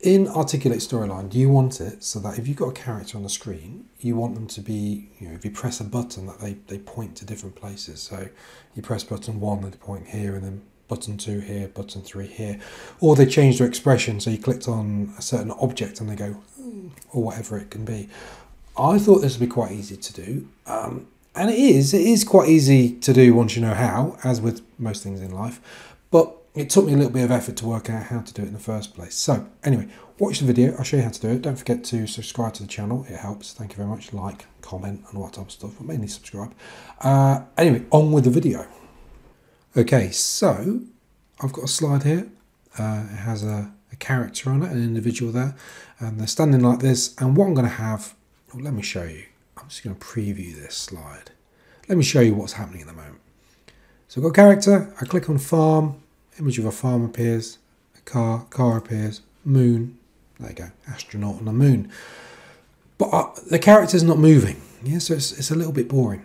In Articulate Storyline, do you want it so that if you've got a character on the screen, you want them to be, if you press a button, that they point to different places. So you press button 1, they point here, and then button 2 here, button 3 here. Or they change their expression, so you clicked on a certain object and they go, or whatever it can be. I thought this would be quite easy to do. And it is quite easy to do once you know how, as with most things in life. But it took me a little bit of effort to work out how to do it in the first place. So anyway, watch the video. I'll show you how to do it. Don't forget to subscribe to the channel. It helps. Thank you very much. Like, comment, and all that type of stuff. But mainly subscribe. Anyway, on with the video. Okay, so I've got a slide here. It has a character on it, an individual there. And they're standing like this. And what I'm going to have, well, let me show you. I'm just going to preview this slide. Let me show you what's happening at the moment. So I've got a character. I click on farm. Image of a farm appears, a car appears, moon, there you go, astronaut on the moon. But the character's not moving, yeah, so it's a little bit boring.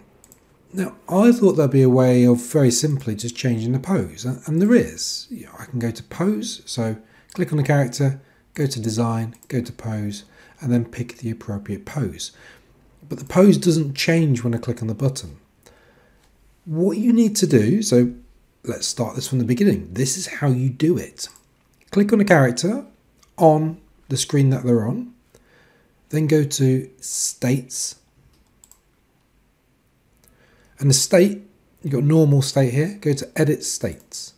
Now, I thought there'd be a way of very simply just changing the pose, and there is. I can go to pose, so click on the character, go to design, go to pose, and then pick the appropriate pose. But the pose doesn't change when I click on the button. What you need to do, so let's start this from the beginning. This is how you do it. Click on a character on the screen that they're on. Then go to states. And the state, you've got normal state here. Go to edit states.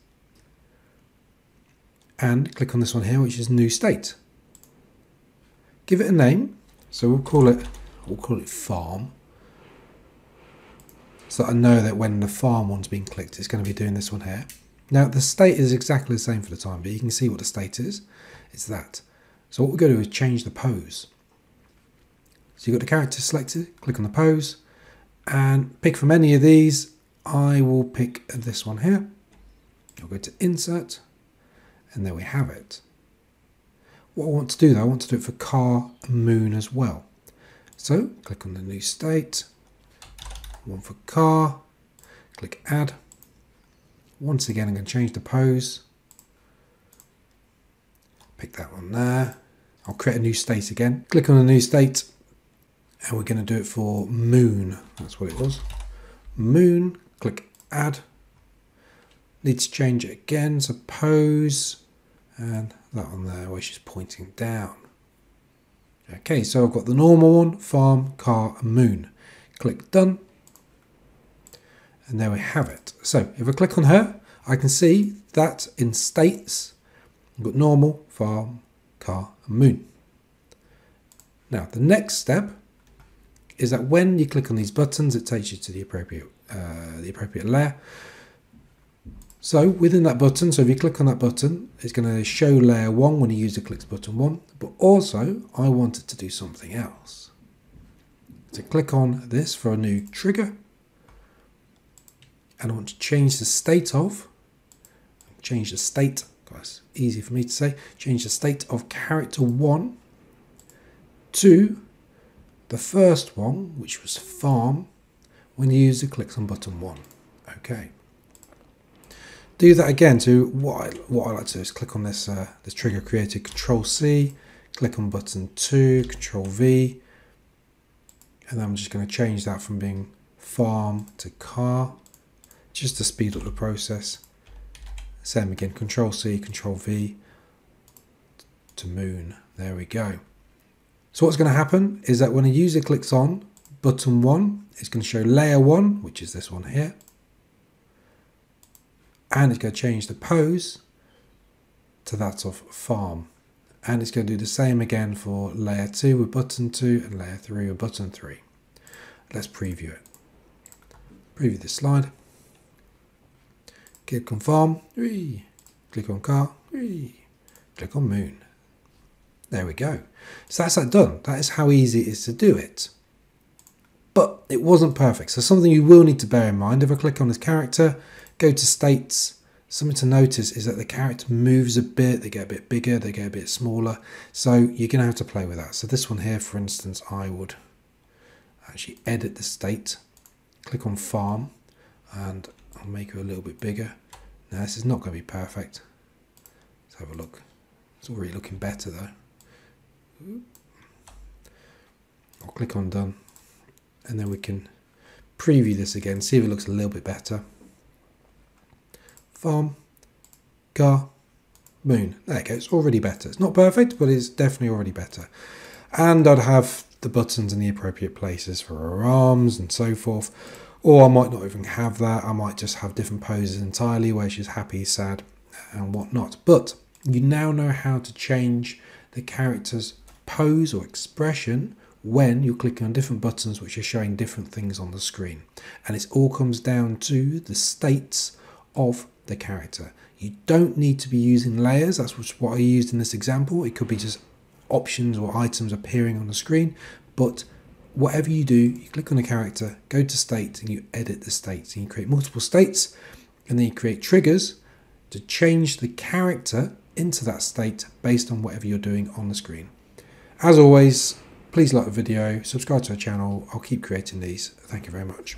And click on this one here, which is new state. Give it a name. So we'll call it farm. So I know that when the farm one's being clicked, it's going to be doing this one here. Now the state is exactly the same for the time, but you can see what the state is. It's that. So what we're going to do is change the pose. So you've got the character selected, click on the pose, and pick from any of these. I will pick this one here. I'll go to insert, and there we have it. What I want to do though, I want to do it for car and moon as well. So click on the new state. One for car, click add. Once again, I'm going to change the pose. Pick that one there. I'll create a new state again. Click on a new state, and we're going to do it for moon. That's what it was. Moon, click add. Need to change it again, so pose, and that one there where she's pointing down. Okay, so I've got the normal one, farm, car, and moon. Click done. And there we have it. So if I click on her, I can see that in states, I've got normal, farm, car, and moon. Now the next step is that when you click on these buttons, it takes you to the appropriate layer. So within that button, so if you click on that button, it's going to show layer 1 when the user clicks button 1. But also, I want it to do something else. So click on this for a new trigger. And I want to change the state of, guys, easy for me to say, change the state of character 1 to the first one, which was farm, when the user clicks on button 1. Okay. Do that again. So what I like to do is click on this this trigger created, Control C, click on button 2, Control V, and then I'm just going to change that from being farm to car, just to speed up the process. Same again, Control C, Control V to moon. There we go. So what's going to happen is that when a user clicks on button 1, it's going to show layer 1, which is this one here. And it's going to change the pose to that of farm. And it's going to do the same again for layer 2 with button 2 and layer 3 with button 3. Let's preview it. Preview this slide. Click on farm, click on car, click on moon. There we go. So that's that done. That is how easy it is to do it. But it wasn't perfect. So something you will need to bear in mind, if I click on this character, go to states, something to notice is that the character moves a bit, they get a bit bigger, they get a bit smaller. So you're going to have to play with that. So this one here, for instance, I would actually edit the state, click on farm, and I'll make it a little bit bigger. Now this is not going to be perfect. Let's have a look. It's already looking better though. I'll click on done, and then we can preview this again, see if it looks a little bit better. Farm, car, moon. There you go, it's already better. It's not perfect, but it's definitely already better. And I'd have the buttons in the appropriate places for our arms and so forth. Or I might not even have that. I might just have different poses entirely where she's happy, sad, and whatnot. But you now know how to change the character's pose or expression when you're clicking on different buttons which are showing different things on the screen. And it all comes down to the states of the character. You don't need to be using layers. That's what I used in this example. It could be just options or items appearing on the screen, but whatever you do, you click on the character, go to state, and you edit the states, and you create multiple states, and then you create triggers to change the character into that state based on whatever you're doing on the screen. As always, please like the video, subscribe to our channel. I'll keep creating these. Thank you very much.